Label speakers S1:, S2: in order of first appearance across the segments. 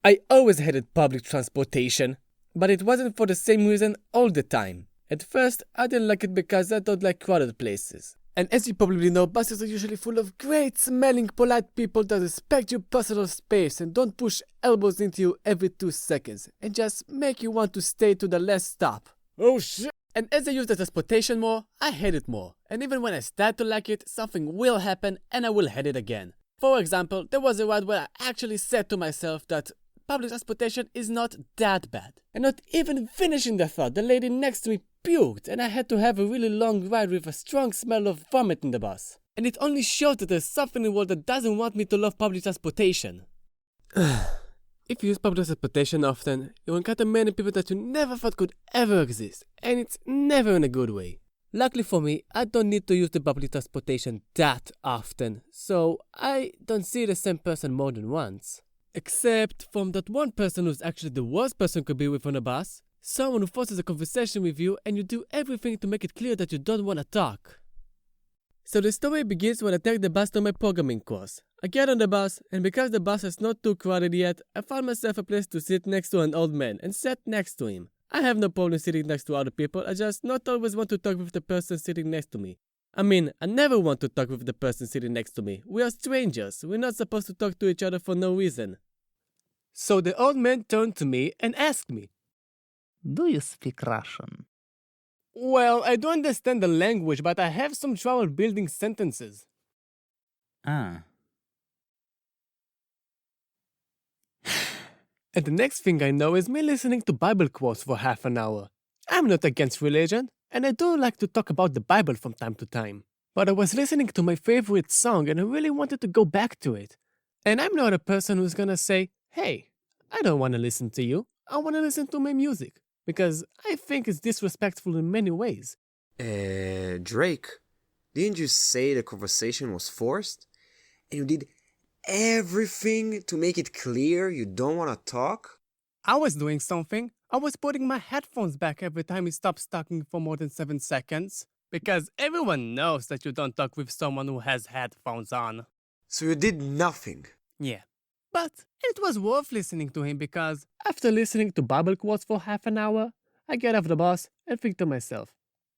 S1: I always hated public transportation, but it wasn't for the same reason all the time. At first, I didn't like it because I don't like crowded places. And as you probably know, buses are usually full of great smelling polite people that respect your personal space and don't push elbows into you every 2 seconds and just make you want to stay to the last stop. Oh shit! And as I use the transportation more, I hate it more. And even when I start to like it, something will happen and I will hate it again. For example, there was a ride where I actually said to myself that public transportation is not that bad. And not even finishing the thought, the lady next to me puked and I had to have a really long ride with a strong smell of vomit in the bus. And it only shows that there's something in the world that doesn't want me to love public transportation. If you use public transportation often, you encounter many people that you never thought could ever exist, and it's never in a good way. Luckily for me, I don't need to use the public transportation that often, so I don't see the same person more than once. Except from that one person who's actually the worst person could be with on a bus. Someone who forces a conversation with you and you do everything to make it clear that you don't want to talk. So the story begins when I take the bus to my programming course. I get on the bus, and because the bus is not too crowded yet, I found myself a place to sit next to an old man and sat next to him. I have no problem sitting next to other people, I just not always want to talk with the person sitting next to me. I mean, I never want to talk with the person sitting next to me. We are strangers, we're not supposed to talk to each other for no reason. So the old man turned to me and asked me,
S2: Do you speak Russian?
S1: Well, I don't understand the language, but I have some trouble building sentences.
S2: Ah.
S1: And the next thing I know is me listening to Bible quotes for half an hour. I'm not against religion, and I do like to talk about the Bible from time to time. But I was listening to my favorite song and I really wanted to go back to it. And I'm not a person who's gonna say, hey, I don't want to listen to you, I want to listen to my music. Because I think it's disrespectful in many ways.
S3: Drake, didn't you say the conversation was forced? And you did everything to make it clear you don't want to talk?
S1: I was doing something. I was putting my headphones back every time he stops talking for more than 7 seconds. Because everyone knows that you don't talk with someone who has headphones on.
S3: So you did nothing?
S1: Yeah. But it was worth listening to him because after listening to Bible quotes for half an hour, I get off the bus and think to myself,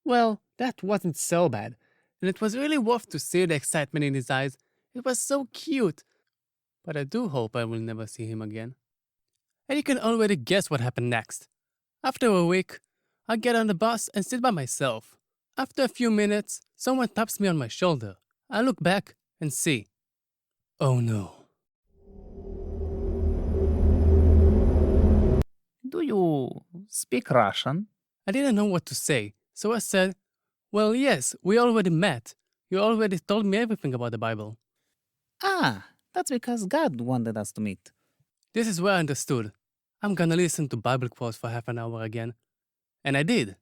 S1: well, that wasn't so bad. And it was really worth to see the excitement in his eyes. It was so cute. But I do hope I will never see him again. And you can already guess what happened next. After a week, I get on the bus and sit by myself. After a few minutes, someone taps me on my shoulder. I look back and see. Oh no.
S2: Do you speak Russian?
S1: I didn't know what to say, so I said, well, yes, we already met. You already told me everything about the Bible.
S2: Ah, that's because God wanted us to meet.
S1: This is where I understood. I'm gonna listen to Bible quotes for half an hour again. And I did.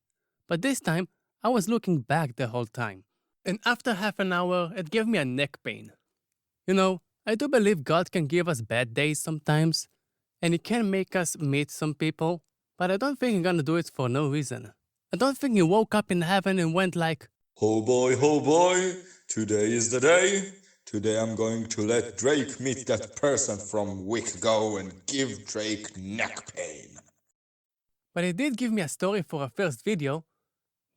S1: But this time, I was looking back the whole time. And after half an hour, it gave me a neck pain. You know, I do believe God can give us bad days sometimes. And He can make us meet some people. But I don't think He's gonna do it for no reason. I don't think He woke up in heaven and went like,
S4: oh boy, today is the day. Today I'm going to let Drake meet that person from Wick Go and give Drake neck pain.
S1: But He did give me a story for a first video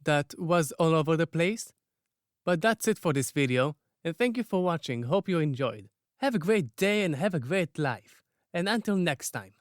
S1: that was all over the place. But that's it for this video, and thank you for watching. Hope you enjoyed. Have a great day and have a great life. And until next time.